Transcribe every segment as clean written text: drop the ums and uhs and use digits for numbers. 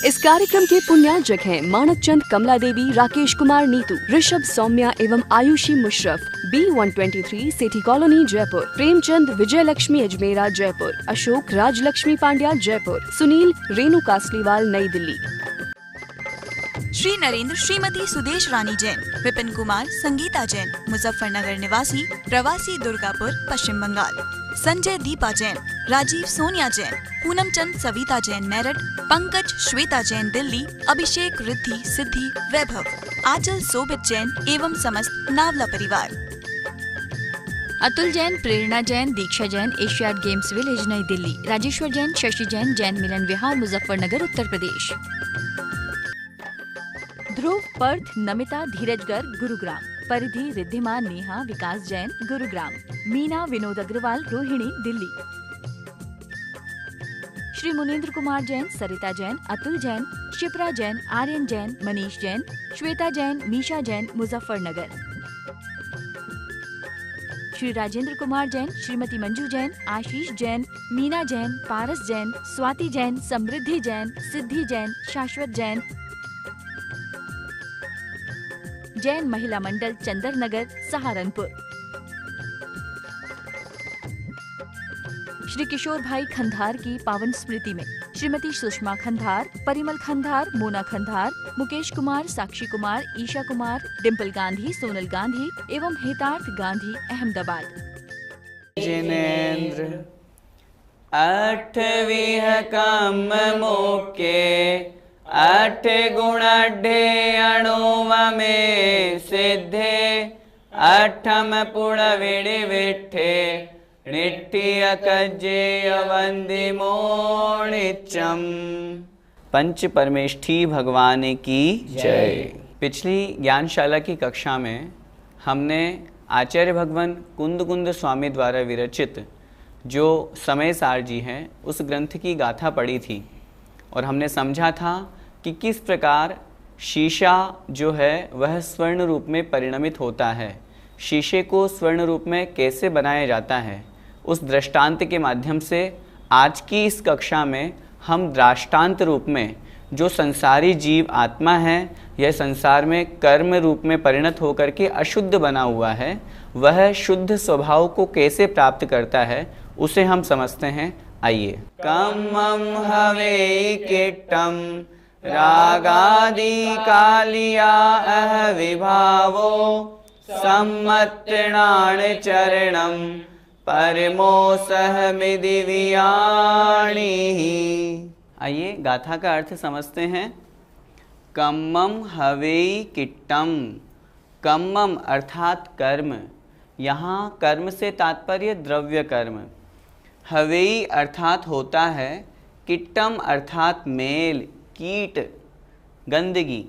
इस कार्यक्रम के पुण्यार्जक हैं मानक चंद, कमला देवी, राकेश कुमार नीतू, ऋषभ, सौम्या एवं आयुषी मुशरफ, B123 सेठी कॉलोनी जयपुर, प्रेमचंद, विजय लक्ष्मी अजमेरा जयपुर, अशोक, राजलक्ष्मी पांड्या जयपुर, सुनील, रेणु कासलीवाल नई दिल्ली। श्री नरेंद्र, श्रीमती सुदेश रानी जैन, विपिन कुमार, संगीता जैन, मुजफ्फरनगर निवासी, प्रवासी दुर्गापुर, पश्चिम बंगाल। संजय, दीपा जैन, राजीव, सोनिया जैन, पूनम चंद, सविता जैन मेरठ, पंकज, श्वेता जैन दिल्ली, अभिषेक, रिद्धि, सिद्धि, वैभव, आंचल, शोभित जैन एवं समस्त नावला परिवार। अतुल जैन, प्रेरणा जैन, दीक्षा जैन, एशियाड गेम्स विलेज नई दिल्ली, राजेश्वर जैन, शशि जैन, जैन मिलन विहार, मुजफ्फरनगर उत्तर प्रदेश। ध्रुव, पर्थ, नमिता, धीरजगर, गुरुग्राम, परिधि, रिद्धिमा, नेहा, विकास जैन, गुरुग्राम, मीना, विनोद अग्रवाल, रोहिणी दिल्ली। श्री मुनीन्द्र कुमार जैन, सरिता जैन, अतुल जैन, शिप्रा जैन, आर्यन जैन, मनीष जैन, श्वेता जैन, मीशा जैन, मुजफ्फरनगर। श्री राजेंद्र कुमार जैन, श्रीमती मंजू जैन, आशीष जैन, मीना जैन, पारस जैन, स्वाति जैन, समृद्धि जैन, सिद्धि जैन, शाश्वत जैन, जैन महिला मंडल, चंदर नगर, सहारनपुर। श्री किशोर भाई खंधार की पावन स्मृति में श्रीमती सुषमा खंधार, परिमल खंधार, मोना खंधार, मुकेश कुमार, साक्षी कुमार, ईशा कुमार, डिम्पल गांधी, सोनल गांधी एवं हेतार्थ गांधी, अहमदाबाद। जिनेन्द्र 8 काम मोके 8 गुण 8 अणुव में सिद्धे 8 पुण विड़ि विठे निठ्ठिय कज्जे अवंदि मोणिचम। पंच परमेष्ठी भगवान की जय। पिछली ज्ञानशाला की कक्षा में हमने आचार्य भगवान कुंद कुंद स्वामी द्वारा विरचित जो समय सार जी हैं उस ग्रंथ की गाथा पढ़ी थी और हमने समझा था कि किस प्रकार शीशा जो है वह स्वर्ण रूप में परिणमित होता है, शीशे को स्वर्ण रूप में कैसे बनाया जाता है। उस दृष्टांत के माध्यम से आज की इस कक्षा में हम दृष्टांत रूप में जो संसारी जीव आत्मा है, यह संसार में कर्म रूप में परिणत होकर के अशुद्ध बना हुआ है, वह शुद्ध स्वभाव को कैसे प्राप्त करता है उसे हम समझते हैं। आइए। कम्मं हवे किट्टं रागादि कालिया अह विभावो सम्मत्णान चरणं परमोसह मिदिवियाणि। आइए गाथा का अर्थ समझते हैं। कम्मं हवे किट्टम, कम्मम अर्थात कर्म, यहाँ कर्म से तात्पर्य द्रव्य कर्म। हवेई अर्थात होता है, किट्टम अर्थात मेल, कीट, गंदगी।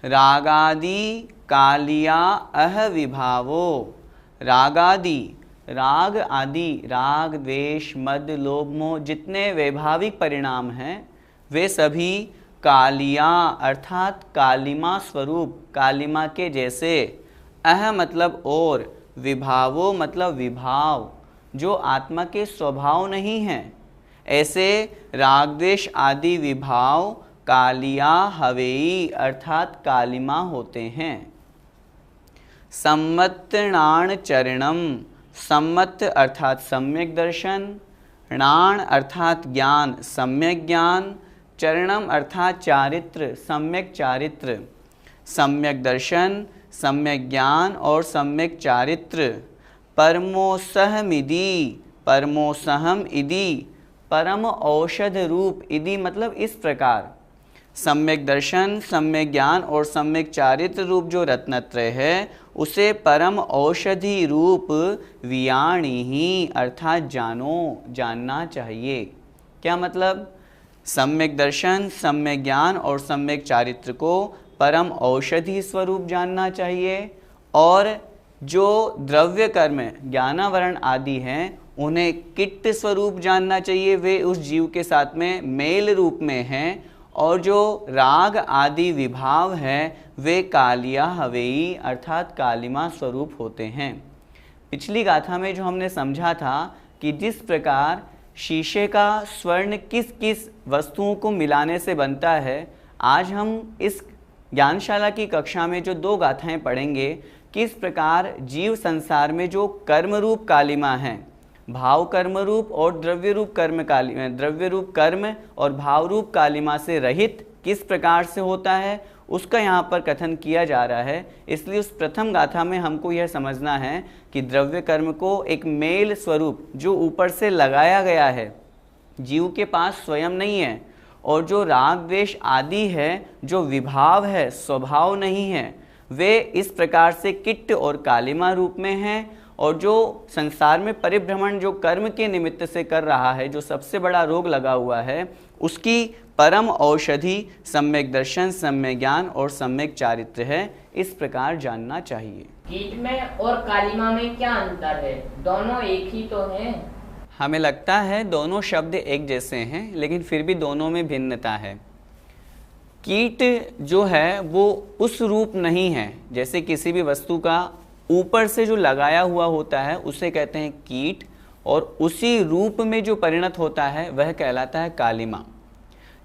रागादि कालिया अह विभावो, रागादि राग आदि, राग, द्वेष, मद, लोभ, मोह जितने वैभाविक परिणाम हैं वे सभी कालिया अर्थात कालिमा स्वरूप, कालिमा के जैसे। अह मतलब और, विभावो मतलब विभाव, जो आत्मा के स्वभाव नहीं हैं, ऐसे राग द्वेष आदि विभाव कालिया हवेई अर्थात कालिमा होते हैं। सम्मत्णान चरणम, सम्मत अर्थात सम्यक दर्शन, णान अर्थात ज्ञान, सम्यक ज्ञान, चरणम अर्थात चारित्र, सम्यक चारित्र। सम्यक दर्शन, सम्यक ज्ञान और सम्यक चारित्र। परमोसहमिति, परमोसहम इति, परम औषध रूप, इति मतलब इस प्रकार। सम्यक दर्शन, सम्यक ज्ञान और सम्यक चारित्र रूप जो रत्नत्रय है उसे परम औषधि रूप वियाणी ही अर्थात जानो, जानना चाहिए। क्या मतलब? सम्यक दर्शन, सम्यक ज्ञान और सम्यक चारित्र को परम औषधि स्वरूप जानना चाहिए और जो द्रव्य कर्म ज्ञानावरण आदि हैं उन्हें किट्ट स्वरूप जानना चाहिए, वे उस जीव के साथ में मेल रूप में हैं। और जो राग आदि विभाव हैं वे कालिया हवेई अर्थात कालिमा स्वरूप होते हैं। पिछली गाथा में जो हमने समझा था कि जिस प्रकार शीशे का स्वर्ण किस किस वस्तुओं को मिलाने से बनता है, आज हम इस ज्ञानशाला की कक्षा में जो 2 गाथाएं पढ़ेंगे, किस प्रकार जीव संसार में जो कर्म रूप कालिमा है, भाव कर्म रूप और द्रव्य रूप कर्म और भाव रूप कालिमा से रहित किस प्रकार से होता है, उसका यहाँ पर कथन किया जा रहा है। इसलिए उस प्रथम गाथा में हमको यह समझना है कि द्रव्य कर्म को एक मेल स्वरूप जो ऊपर से लगाया गया है, जीव के पास स्वयं नहीं है, और जो राग द्वेष आदि है, जो विभाव है, स्वभाव नहीं है, वे इस प्रकार से किट्ट और कालिमा रूप में हैं। और जो संसार में परिभ्रमण जो कर्म के निमित्त से कर रहा है, जो सबसे बड़ा रोग लगा हुआ है, उसकी परम औषधि सम्यक दर्शन, सम्यक ज्ञान और सम्यक चारित्र है। इस प्रकार जानना चाहिए। कीट में और कालिमा में क्या अंतर है? दोनों एक ही तो हैं। हमें लगता है दोनों शब्द एक जैसे हैं, लेकिन फिर भी दोनों में भिन्नता है। कीट जो है वो उस रूप नहीं है, जैसे किसी भी वस्तु का ऊपर से जो लगाया हुआ होता है उसे कहते हैं कीट, और उसी रूप में जो परिणत होता है वह कहलाता है कालिमा।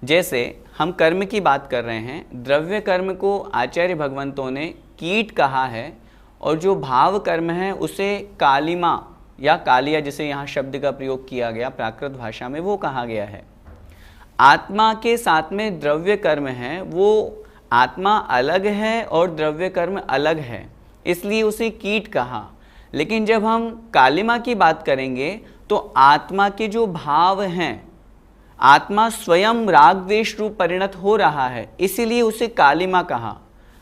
जैसे हम कर्म की बात कर रहे हैं, द्रव्य कर्म को आचार्य भगवंतों ने कीट कहा है, और जो भाव कर्म है उसे कालिमा या कालिया, जिसे यहाँ शब्द का प्रयोग किया गया प्राकृत भाषा में, वो कहा गया है। आत्मा के साथ में द्रव्य कर्म है, वो आत्मा अलग है और द्रव्य कर्म अलग है, इसलिए उसे कीट कहा। लेकिन जब हम कालिमा की बात करेंगे तो आत्मा के जो भाव हैं, आत्मा स्वयं राग द्वेष रूप परिणत हो रहा है, इसीलिए उसे कालिमा कहा।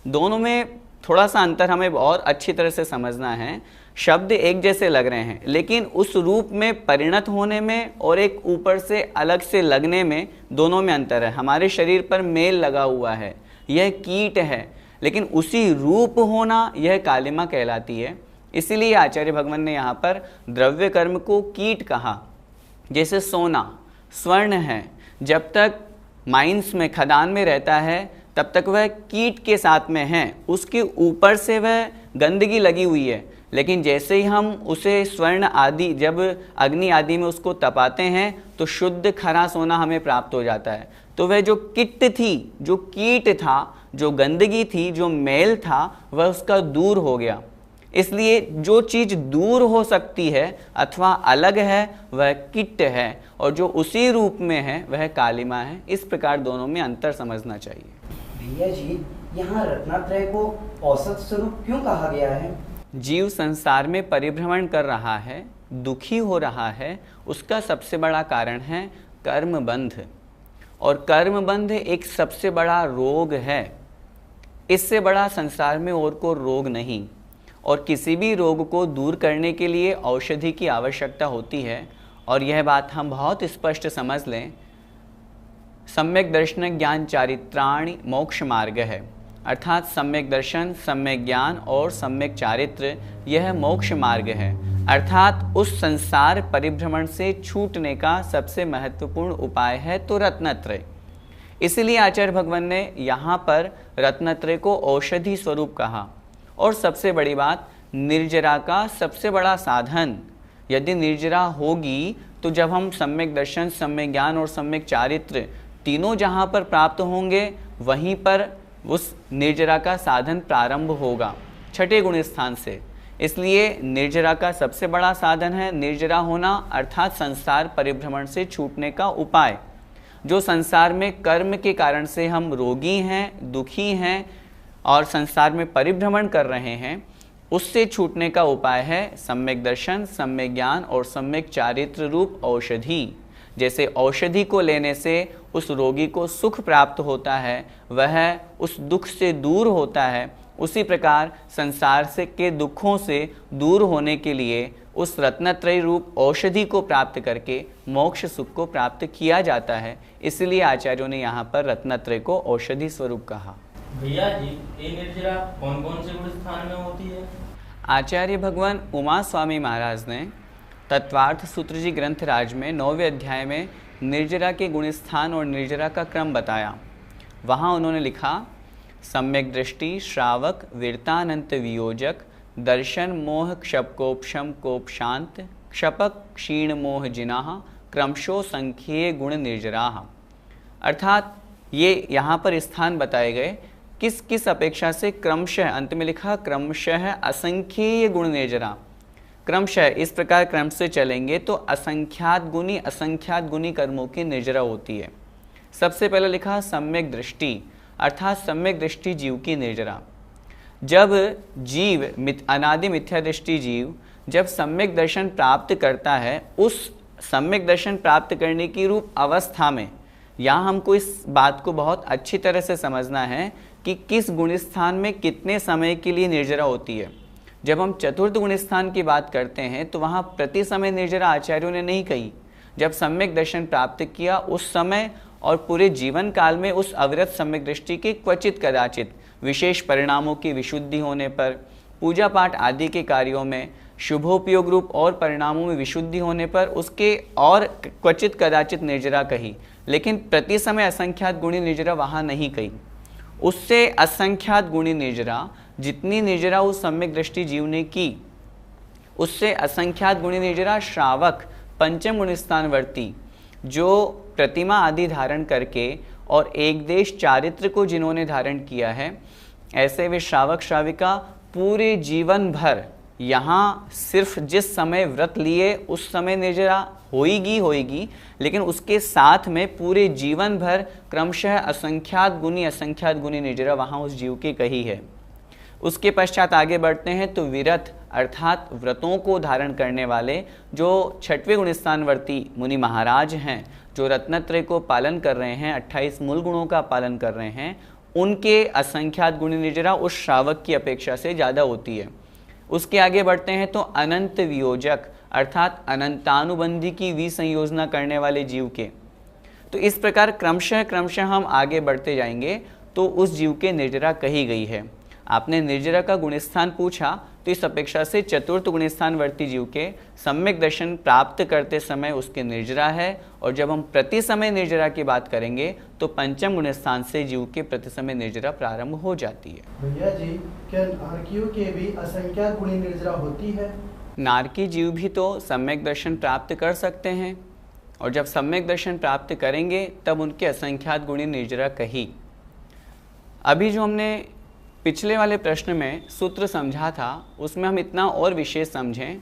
दोनों में थोड़ा सा अंतर हमें और अच्छी तरह से समझना है। शब्द एक जैसे लग रहे हैं, लेकिन उस रूप में परिणत होने में और एक ऊपर से अलग से लगने में, दोनों में अंतर है। हमारे शरीर पर मेल लगा हुआ है, यह कीट है, लेकिन उसी रूप होना यह कालिमा कहलाती है। इसीलिए आचार्य भगवान ने यहाँ पर द्रव्य कर्म को कीट कहा। जैसे सोना स्वर्ण है, जब तक माइंस में, खदान में रहता है, तब तक वह कीट के साथ में है, उसके ऊपर से वह गंदगी लगी हुई है। लेकिन जैसे ही हम उसे स्वर्ण आदि, जब अग्नि आदि में उसको तपाते हैं, तो शुद्ध खरा सोना हमें प्राप्त हो जाता है। तो वह जो किट थी, जो कीट था, जो गंदगी थी, जो मैल था, वह उसका दूर हो गया। इसलिए जो चीज़ दूर हो सकती है अथवा अलग है वह किट है, और जो उसी रूप में है वह कालिमा है। इस प्रकार दोनों में अंतर समझना चाहिए। भैया जी, यहाँ रत्नात्रय को औसत स्वरूप क्यों कहा गया है? जीव संसार में परिभ्रमण कर रहा है, दुखी हो रहा है, उसका सबसे बड़ा कारण है कर्म बंध, और कर्म बंध एक सबसे बड़ा रोग है। इससे बड़ा संसार में और कोई रोग नहीं, और किसी भी रोग को दूर करने के लिए औषधि की आवश्यकता होती है। और यह बात हम बहुत स्पष्ट समझ लें, सम्यक दर्शन ज्ञान चारित्राणि मोक्ष मार्ग है, अर्थात सम्यक दर्शन, सम्यक ज्ञान और सम्यक चारित्र यह मोक्ष मार्ग है। अर्थात उस संसार परिभ्रमण से छूटने का सबसे महत्वपूर्ण उपाय है तो रत्नत्रय। इसलिए आचार्य भगवान ने यहाँ पर रत्नत्रय को औषधि स्वरूप कहा। और सबसे बड़ी बात, निर्जरा का सबसे बड़ा साधन, यदि निर्जरा होगी तो जब हम सम्यक दर्शन, सम्यक ज्ञान और सम्यक चारित्र तीनों जहाँ पर प्राप्त होंगे, वहीं पर उस निर्जरा का साधन प्रारंभ होगा, छठे गुण स्थान से। इसलिए निर्जरा का सबसे बड़ा साधन है निर्जरा होना, अर्थात संसार परिभ्रमण से छूटने का उपाय। जो संसार में कर्म के कारण से हम रोगी हैं, दुखी हैं और संसार में परिभ्रमण कर रहे हैं, उससे छूटने का उपाय है सम्यक दर्शन, सम्यक ज्ञान और सम्यक चारित्र रूप औषधि। जैसे औषधि को लेने से उस रोगी को सुख प्राप्त होता है, वह उस दुख से दूर होता है, उसी प्रकार संसार से के दुखों से दूर होने के लिए उस रत्नत्रय रूप औषधि को प्राप्त करके मोक्ष सुख को प्राप्त किया जाता है। इसलिए आचार्यों ने यहाँ पर रत्नत्रय को औषधि स्वरूप कहा। भैया जी, ये निर्जरा कौन कौन से गुण स्थान में होती है? आचार्य भगवान उमा स्वामी महाराज ने तत्वार्थ सूत्र जी ग्रंथ राज में 9वें अध्याय में निर्जरा के गुण स्थान और निर्जरा का क्रम बताया। वहाँ उन्होंने लिखा, सम्यक दृष्टि, श्रावक, वीरतानंत वियोजक, दर्शन मोह क्षपकोपशम कोप शांत, क्षपक क्षीण मोह जिनाह, क्रमशो संख्येय गुण निर्जराः। अर्थात ये यहाँ पर स्थान बताए गए किस किस अपेक्षा से क्रमशः, अंत में लिखा क्रमशः असंख्येय गुण निर्जरा। क्रमशः इस प्रकार क्रम से चलेंगे तो असंख्यात गुणी कर्मों की निर्जरा होती है। सबसे पहले लिखा सम्यक दृष्टि, अर्थात सम्यक दृष्टि जीव की निर्जरा। जब जीव अनादि मिथ्या दृष्टि जीव जब सम्यक दर्शन प्राप्त करता है, उस सम्यक दर्शन प्राप्त करने की रूप अवस्था में यहाँ हमको इस बात को बहुत अच्छी तरह से समझना है कि किस गुण स्थान में कितने समय के लिए निर्जरा होती है। जब हम चतुर्थ गुण स्थान की बात करते हैं तो वहाँ प्रति समय निर्जरा आचार्यों ने नहीं कही। जब सम्यक दर्शन प्राप्त किया उस समय और पूरे जीवन काल में उस अविरत सम्यक दृष्टि के क्वचित कदाचित विशेष परिणामों की विशुद्धि होने पर, पूजा पाठ आदि के कार्यों में शुभोपयोग रूप और परिणामों में विशुद्धि होने पर उसके और क्वचित कदाचित निर्जरा कही, लेकिन प्रति समय असंख्यात गुणी निर्जरा वहाँ नहीं कही। उससे असंख्यात गुणी निर्जरा, जितनी निर्जरा उस सम्यक दृष्टि जीव ने की, उससे असंख्यात गुणी निर्जरा श्रावक पंचम गुण स्थानवर्ती जो प्रतिमा आदि धारण करके और एक देश चारित्र को जिन्होंने धारण किया है, ऐसे वे श्रावक श्राविका पूरे जीवन भर यहाँ सिर्फ जिस समय व्रत लिए उस समय निर्जरा होएगी, लेकिन उसके साथ में पूरे जीवन भर क्रमशः असंख्यात गुणी निर्जरा वहाँ उस जीव की कही है। उसके पश्चात आगे बढ़ते हैं तो विरत अर्थात व्रतों को धारण करने वाले जो छठवें गुणस्थानवर्ती मुनि महाराज हैं, जो रत्नत्रय को पालन कर रहे हैं, 28 मूल गुणों का पालन कर रहे हैं, उनके असंख्यात गुणी निर्जरा उस श्रावक की अपेक्षा से ज़्यादा होती है। उसके आगे बढ़ते हैं तो अनंत वियोजक अर्थात अनंतानुबंधी की विसंयोजना करने वाले जीव के। तो इस प्रकार क्रमशः हम आगे बढ़ते जाएंगे तो उस जीव के निर्जरा कही गई है। आपने निर्जरा का गुणस्थान पूछा तो इस अपेक्षा से चतुर्थ गुणस्थानवर्ती जीव के सम्यक दर्शन प्राप्त करते समय उसके निर्जरा है, और जब हम प्रति समय निर्जरा की बात करेंगे तो पंचम गुणस्थान से जीव के प्रति समय निर्जरा प्रारंभ हो जाती है। भैया जी, क्या नारकियों के भी असंख्यात गुणी निर्जरा होती है? नारकी जीव भी तो सम्यक दर्शन प्राप्त कर सकते हैं, और जब सम्यक दर्शन प्राप्त करेंगे तब उनके असंख्यात गुणी निर्जरा कही। अभी जो हमने पिछले वाले प्रश्न में सूत्र समझा था उसमें हम इतना और विशेष समझें।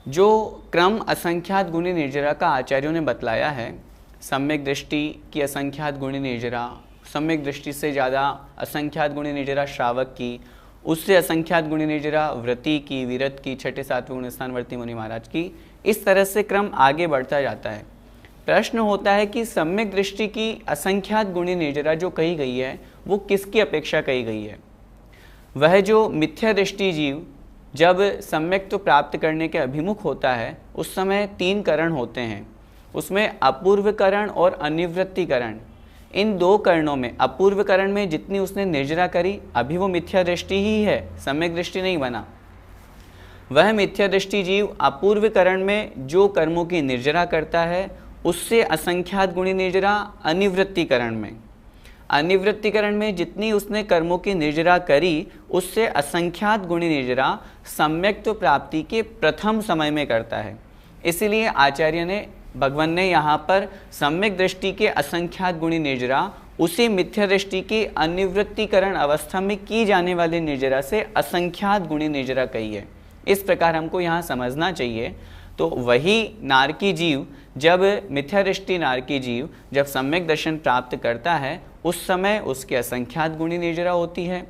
जो क्रम असंख्यात गुणी निर्जरा का आचार्यों ने बतलाया है, सम्यक दृष्टि की असंख्यात गुणी निर्जरा, सम्यक दृष्टि से ज़्यादा असंख्यात गुणी निर्जरा श्रावक की, उससे असंख्यात गुणी निर्जरा व्रती की, विरत की, छठे सातवें गुणस्थानवर्ती मुनि महाराज की, इस तरह से क्रम आगे बढ़ता जाता है। प्रश्न होता है कि सम्यक दृष्टि की असंख्यात गुणी निर्जरा जो कही गई है वो किसकी अपेक्षा कही गई है? वह जो मिथ्या दृष्टि जीव जब सम्यक तो प्राप्त करने के अभिमुख होता है उस समय 3 करण होते हैं। उसमें अपूर्व करण और अनिवृत्ति करण, इन 2 करणों में अपूर्व करण में जितनी उसने निर्जरा करी अभी वो मिथ्या दृष्टि ही है, सम्यक दृष्टि नहीं बना। वह मिथ्या दृष्टि जीव अपूर्व करण में जो कर्मों की निर्जरा करता है उससे असंख्यात गुणी निर्जरा अनिवृत्ति करण में, अनिवृत्तिकरण में जितनी उसने कर्मों की निर्जरा करी उससे असंख्यात गुणी निर्जरा सम्यक्त्व प्राप्ति के प्रथम समय में करता है। इसीलिए आचार्य ने भगवान ने यहाँ पर सम्यक दृष्टि के असंख्यात गुणी निर्जरा उसी मिथ्या दृष्टि की अनिवृत्तिकरण अवस्था में की जाने वाली निर्जरा से असंख्यात गुणी निर्जरा कही है। इस प्रकार हमको यहाँ समझना चाहिए। तो वही नारकी जीव जब मिथ्या दृष्टि नारकी जीव जब सम्यक दर्शन प्राप्त करता है उस समय उसके असंख्यात गुणी निर्जरा होती है,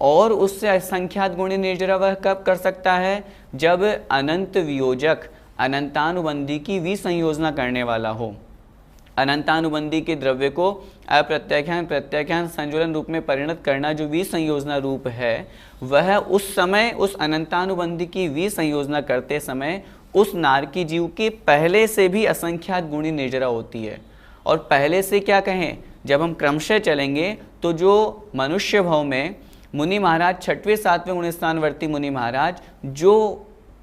और उससे असंख्यात गुणी निर्जरा वह कब कर सकता है? जब अनंत वियोजक अनंतानुबंधी की विसंयोजना करने वाला हो। अनंतानुबंधी के द्रव्य को अप्रत्याख्यान प्रत्याख्यान संयोजन रूप में परिणत करना जो विसंयोजना रूप है, वह उस समय उस अनंतानुबंधी की विसंयोजना करते समय उस नारकी जीव के पहले से भी असंख्यात गुणी निर्जरा होती है। और पहले से क्या कहें, जब हम क्रमशः चलेंगे तो जो मनुष्य भाव में मुनि महाराज छठवें सातवें गुणस्थानवर्ती मुनि महाराज जो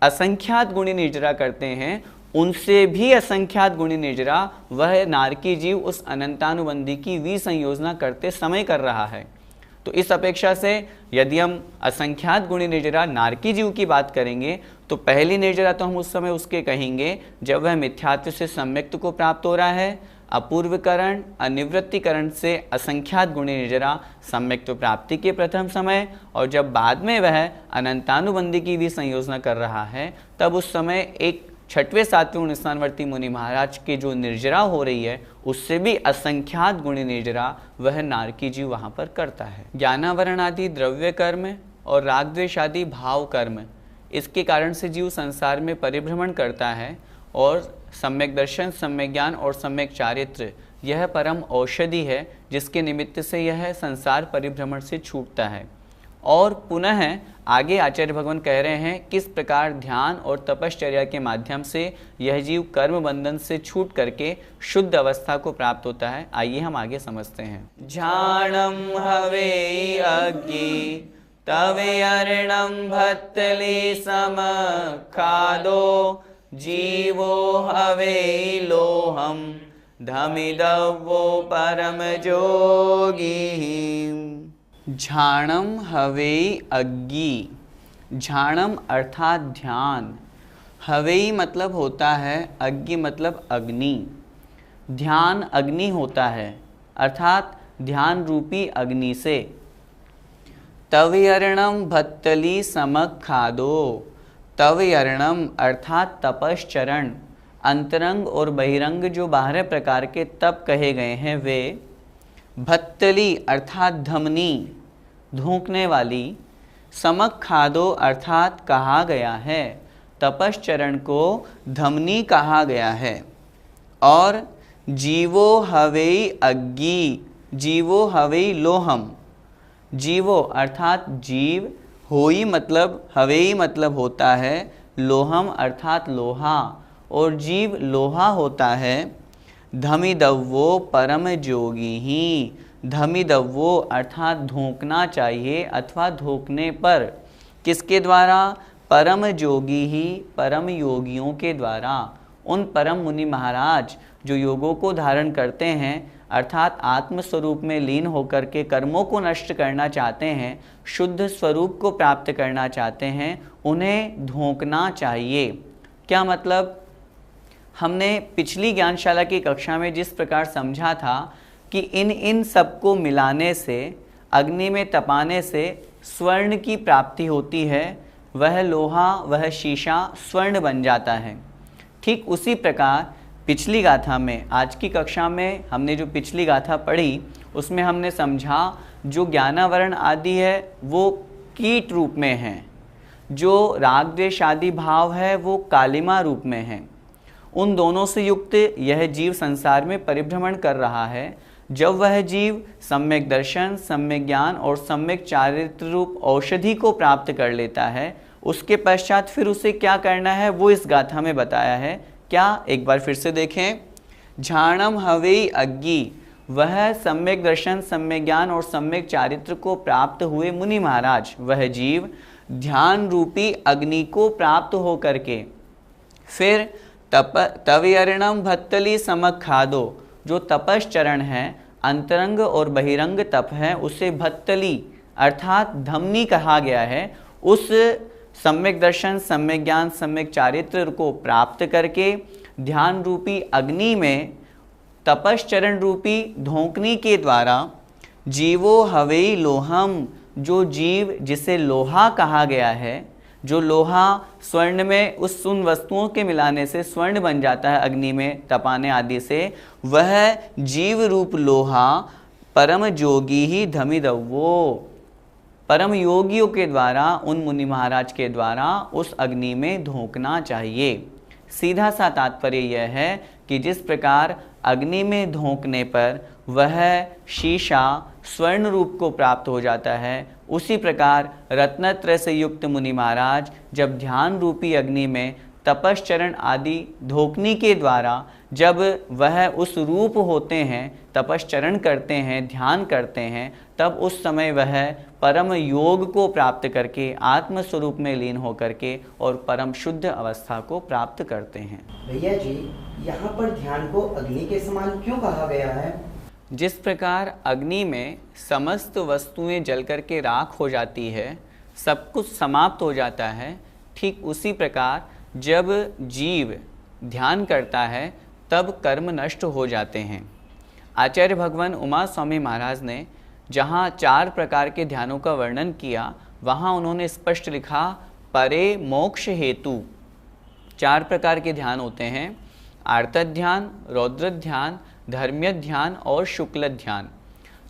असंख्यात गुणी निर्जरा करते हैं उनसे भी असंख्यात गुणी निर्जरा वह नारकी जीव उस अनंतानुबंधी की विसंयोजना करते समय कर रहा है। तो इस अपेक्षा से यदि हम असंख्यात गुणी निर्जरा नारकी जीव की बात करेंगे तो पहली निर्जरा तो हम उस समय उसके कहेंगे जब वह मिथ्यात्व से सम्यक्त को प्राप्त हो रहा है, अपूर्वकरण अनिवृत्तिकरण से असंख्यात गुणी निर्जरा सम्यक्त प्राप्ति के प्रथम समय, और जब बाद में वह अनंतानुबंधी की भी संयोजना कर रहा है तब उस समय एक छठवें सातवें गुण स्थानवर्ती मुनि महाराज की जो निर्जरा हो रही है उससे भी असंख्यात गुणी निर्जरा वह नारकी जीव वहाँ पर करता है। ज्ञानावरण आदि द्रव्य कर्म और राग द्वेष आदि भाव कर्म, इसके कारण से जीव संसार में परिभ्रमण करता है, और सम्यक दर्शन, सम्यक ज्ञान और सम्यक चारित्र यह परम औषधि है जिसके निमित्त से यह संसार परिभ्रमण से छूटता है। और पुनः आगे आचार्य भगवान कह रहे हैं किस प्रकार ध्यान और तपश्चर्या के माध्यम से यह जीव कर्म बंधन से छूट करके शुद्ध अवस्था को प्राप्त होता है। आइए हम आगे समझते हैं। झाणम हवे अग्नि तवे अर्णम भत्तले सम खादो जीवो हवे लोहम धमिदवो परम जोगी। झाणम हवेई अग्नि, झाणम अर्थात ध्यान, हवेई मतलब होता है अग्नि मतलब अग्नि, ध्यान अग्नि होता है अर्थात ध्यान रूपी अग्नि से। तवयर्णम भत्तली समक खादो, तवयर्णम अर्थात तपश्चरण, अंतरंग और बहिरंग जो 12 प्रकार के तप कहे गए हैं वे, भत्तली अर्थात धमनी धूकने वाली, समक खादो अर्थात कहा गया है, तपश्चरण को धमनी कहा गया है। और जीवो हवेई अग्नि, जीवो हवेई लोहम, जीवो अर्थात जीव, होई मतलब हवेई मतलब होता है, लोहम अर्थात लोहा, और जीव लोहा होता है। धमिदव्वो परम जोगी ही, धमिदव्वो अर्थात धोखना चाहिए अथवा धोखने पर, किसके द्वारा? परम जोगी ही, परम योगियों के द्वारा। उन परम मुनि महाराज जो योगों को धारण करते हैं अर्थात आत्म स्वरूप में लीन होकर के कर्मों को नष्ट करना चाहते हैं, शुद्ध स्वरूप को प्राप्त करना चाहते हैं, उन्हें धोखना चाहिए। क्या मतलब? हमने पिछली ज्ञानशाला की कक्षा में जिस प्रकार समझा था कि इन सबको मिलाने से, अग्नि में तपाने से स्वर्ण की प्राप्ति होती है, वह लोहा वह शीशा स्वर्ण बन जाता है। ठीक उसी प्रकार पिछली गाथा में, आज की कक्षा में हमने जो पिछली गाथा पढ़ी उसमें हमने समझा जो ज्ञानावरण आदि है वो कीट रूप में हैं, जो राग द्वेष आदि भाव है वो कालिमा रूप में हैं। उन दोनों से युक्त यह जीव संसार में परिभ्रमण कर रहा है। जब वह जीव सम्यक दर्शन, सम्यक ज्ञान और सम्यक चारित्र रूप औषधि को प्राप्त कर लेता है, उसके पश्चात फिर उसे क्या करना है वो इस गाथा में बताया है। क्या? एक बार फिर से देखें। झाणम हवेई अग्नि, वह सम्यक दर्शन, सम्यक ज्ञान और सम्यक चारित्र को प्राप्त हुए मुनि महाराज, वह जीव ध्यान रूपी अग्नि को प्राप्त हो करके फिर तवयर्णम भत्तली समक खादो, जो तपश्चरण है, अंतरंग और बहिरंग तप है, उसे भत्तली अर्थात धमनी कहा गया है। उस सम्यक दर्शन, सम्यक ज्ञान, सम्यक चारित्र को प्राप्त करके ध्यान रूपी अग्नि में तपश्चरण रूपी धोकनी के द्वारा जीवो हवेई लोहम, जो जीव जिसे लोहा कहा गया है, जो लोहा स्वर्ण में उन वस्तुओं के मिलाने से स्वर्ण बन जाता है अग्नि में तपाने आदि से, वह जीव रूप लोहा परम जोगी ही धमिदव्वो, परम योगियों के द्वारा, उन मुनि महाराज के द्वारा उस अग्नि में धोखना चाहिए। सीधा सा तात्पर्य यह है कि जिस प्रकार अग्नि में धोंकने पर वह शीशा स्वर्ण रूप को प्राप्त हो जाता है, उसी प्रकार रत्नत्रय से युक्त मुनि महाराज जब ध्यान रूपी अग्नि में तपश्चरण आदि धोकनी के द्वारा जब वह उस रूप होते हैं, तपश्चरण करते हैं, ध्यान करते हैं, तब उस समय वह परम योग को प्राप्त करके आत्म स्वरूप में लीन होकर के और परम शुद्ध अवस्था को प्राप्त करते हैं। भैया जी, यहाँ पर ध्यान को अग्नि के समान क्यों कहा गया है? जिस प्रकार अग्नि में समस्त वस्तुएं जल करके राख हो जाती है, सब कुछ समाप्त हो जाता है, ठीक उसी प्रकार जब जीव ध्यान करता है तब कर्म नष्ट हो जाते हैं। आचार्य भगवान उमा स्वामी महाराज ने जहाँ 4 प्रकार के ध्यानों का वर्णन किया, वहाँ उन्होंने स्पष्ट लिखा, परे मोक्ष हेतु 4 प्रकार के ध्यान होते हैं, आर्त ध्यान, रौद्र ध्यान, धर्म्य ध्यान और शुक्ल ध्यान।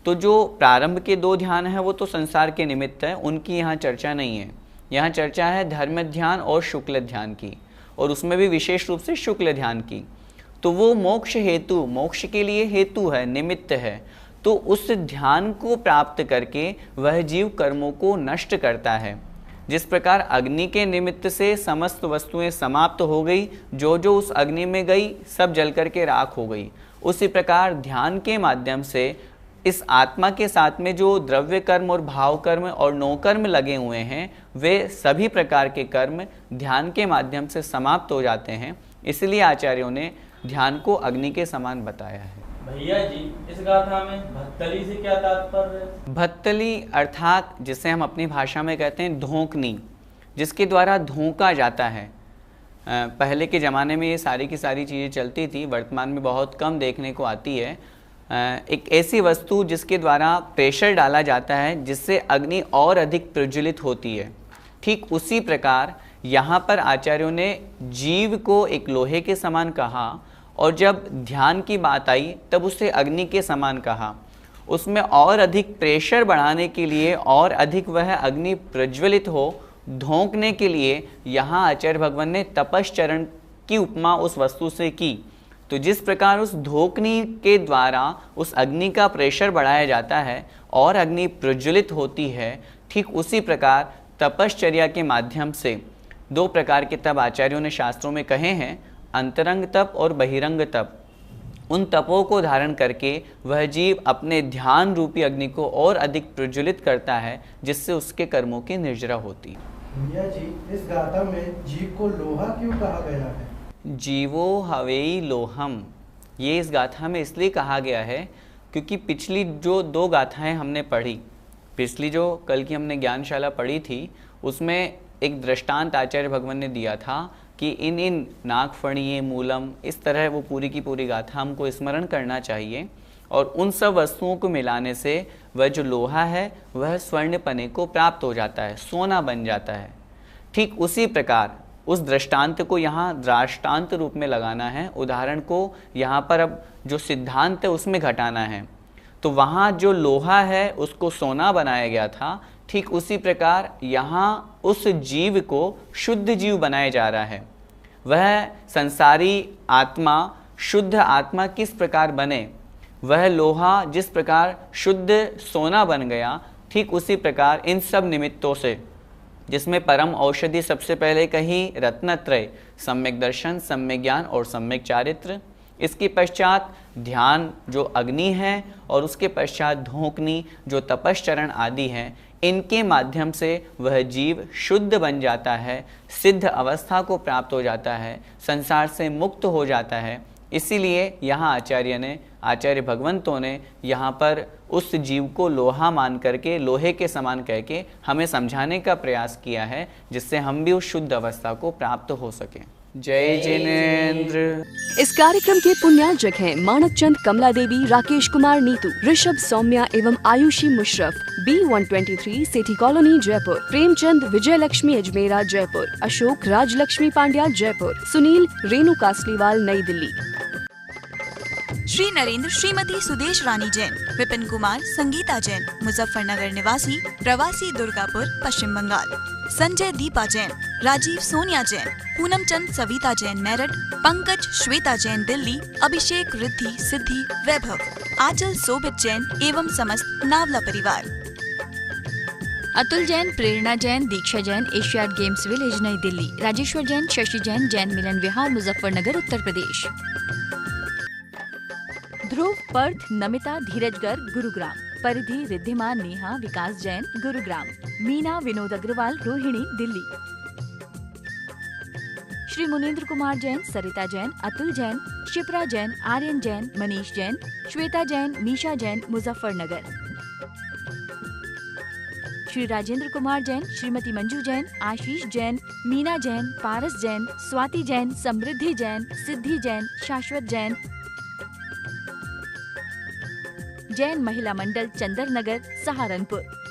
तो जो प्रारंभ के 2 ध्यान हैं वो तो संसार के निमित्त है, उनकी यहाँ चर्चा नहीं है। यहाँ चर्चा है धर्म ध्यान और शुक्ल ध्यान की, और उसमें भी विशेष रूप से शुक्ल ध्यान की। तो वो मोक्ष हेतु, मोक्ष के लिए हेतु है, निमित्त है। तो उस ध्यान को प्राप्त करके वह जीव कर्मों को नष्ट करता है। जिस प्रकार अग्नि के निमित्त से समस्त वस्तुएं समाप्त हो गई, जो जो उस अग्नि में गई सब जल करके राख हो गई, उसी प्रकार ध्यान के माध्यम से इस आत्मा के साथ में जो द्रव्य कर्म और भाव कर्म और नो कर्म लगे हुए हैं, वे सभी प्रकार के कर्म ध्यान के माध्यम से समाप्त हो जाते हैं। इसलिए आचार्यों ने ध्यान को अग्नि के समान बताया है। भैया जी, इस गाथा में भत्तली से क्या तात्पर्य है? भत्तली अर्थात जिसे हम अपनी भाषा में कहते हैं धोंकनी, जिसके द्वारा धोंका जाता है। पहले के ज़माने में ये सारी की सारी चीज़ें चलती थी, वर्तमान में बहुत कम देखने को आती है। एक ऐसी वस्तु जिसके द्वारा प्रेशर डाला जाता है, जिससे अग्नि और अधिक प्रज्वलित होती है। ठीक उसी प्रकार यहाँ पर आचार्यों ने जीव को एक लोहे के समान कहा, और जब ध्यान की बात आई तब उसे अग्नि के समान कहा। उसमें और अधिक प्रेशर बढ़ाने के लिए और अधिक वह अग्नि प्रज्वलित हो, धोंकने के लिए यहाँ आचार्य भगवान ने तपश्चरण की उपमा उस वस्तु से की। तो जिस प्रकार उस धोकनी के द्वारा उस अग्नि का प्रेशर बढ़ाया जाता है और अग्नि प्रज्वलित होती है, ठीक उसी प्रकार तपश्चर्या के माध्यम से 2 प्रकार के तप आचार्यों ने शास्त्रों में कहे हैं, अंतरंग तप और बहिरंग तप। उन तपों को धारण करके वह जीव अपने ध्यान रूपी अग्नि को और अधिक प्रज्वलित करता है, जिससे उसके कर्मों की निर्जरा होती है। भैया जी, इस गाथा में जीव को लोहा क्यों कहा गया है? जीवो हवेई लोहम, ये इस गाथा में इसलिए कहा गया है क्योंकि पिछली जो 2 गाथाएं हमने पढ़ी, पिछली जो कल की हमने ज्ञानशाला पढ़ी थी, उसमें एक दृष्टांत आचार्य भगवान ने दिया था कि इन नागफणीय मूलम, इस तरह वो पूरी की पूरी गाथा हमको स्मरण करना चाहिए। और उन सब वस्तुओं को मिलाने से वह जो लोहा है वह स्वर्ण पने को प्राप्त हो जाता है, सोना बन जाता है। ठीक उसी प्रकार उस दृष्टांत को यहाँ दृष्टांत रूप में लगाना है, उदाहरण को यहाँ पर अब जो सिद्धांत है उसमें घटाना है। तो वहाँ जो लोहा है उसको सोना बनाया गया था, ठीक उसी प्रकार यहाँ उस जीव को शुद्ध जीव बनाया जा रहा है। वह संसारी आत्मा, शुद्ध आत्मा किस प्रकार बने, वह लोहा जिस प्रकार शुद्ध सोना बन गया, ठीक उसी प्रकार इन सब निमित्तों से, जिसमें परम औषधि सबसे पहले कही रत्नत्रय, सम्यक दर्शन, सम्यक ज्ञान और सम्यक चारित्र। इसके पश्चात ध्यान जो अग्नि है, और उसके पश्चात धोकनी जो तपश्चरण आदि हैं, इनके माध्यम से वह जीव शुद्ध बन जाता है, सिद्ध अवस्था को प्राप्त हो जाता है, संसार से मुक्त हो जाता है। इसीलिए यहाँ आचार्य भगवंतों ने यहाँ पर उस जीव को लोहा मान करके, लोहे के समान कह के हमें समझाने का प्रयास किया है, जिससे हम भी उस शुद्ध अवस्था को प्राप्त हो सकें। जय जिनेंद्र। इस कार्यक्रम के पुण्यार्जक हैं मानक चंद, कमला देवी, राकेश कुमार नीतू, ऋषभ सौम्या एवं आयुषी मुशरफ, B123 सेठी कॉलोनी जयपुर, प्रेमचंद विजय लक्ष्मी अजमेरा जयपुर, अशोक राजलक्ष्मी पांड्या जयपुर, सुनील रेणु कासलीवाल नई दिल्ली। श्री नरेंद्र श्रीमती सुदेश रानी जैन, विपिन कुमार संगीता जैन, मुजफ्फरनगर निवासी, प्रवासी दुर्गापुर पश्चिम बंगाल। संजय दीपा जैन, राजीव सोनिया जैन, पूनम चंद सविता जैन मेरठ, पंकज श्वेता जैन दिल्ली, अभिषेक रिद्धि सिद्धि वैभव, आंचल सोबित जैन एवं समस्त नावला परिवार। अतुल जैन, प्रेरणा जैन, दीक्षा जैन, एशियाड गेम्स विलेज नई दिल्ली, राजेश्वर जैन, शशि जैन, जैन मिलन विहार मुजफ्फरनगर उत्तर प्रदेश। ध्रुव, पर्थ, नमिता, धीरज गर्ग गुरुग्राम, परिधि, रिद्धिमा, नेहा, विकास जैन गुरुग्राम, मीना, विनोद अग्रवाल रोहिणी दिल्ली। श्री मुनीन्द्र कुमार जैन, सरिता जैन, अतुल जैन, शिप्रा जैन, आर्यन जैन, मनीष जैन, श्वेता जैन, मीशा जैन, मुजफ्फरनगर। श्री राजेंद्र कुमार जैन, श्रीमती मंजू जैन, आशीष जैन, मीना जैन, पारस जैन, स्वाति जैन, समृद्धि जैन, सिद्धि जैन, शाश्वत जैन। जैन महिला मंडल चंदर नगर, सहारनपुर।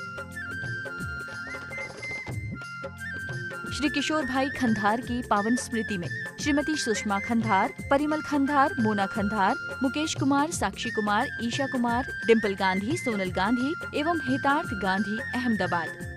श्री किशोर भाई खंधार की पावन स्मृति में श्रीमती सुषमा खंधार, परिमल खंधार, मोना खंधार, मुकेश कुमार, साक्षी कुमार, ईशा कुमार, डिम्पल गांधी, सोनल गांधी एवं हेतार्थ गांधी, अहमदाबाद।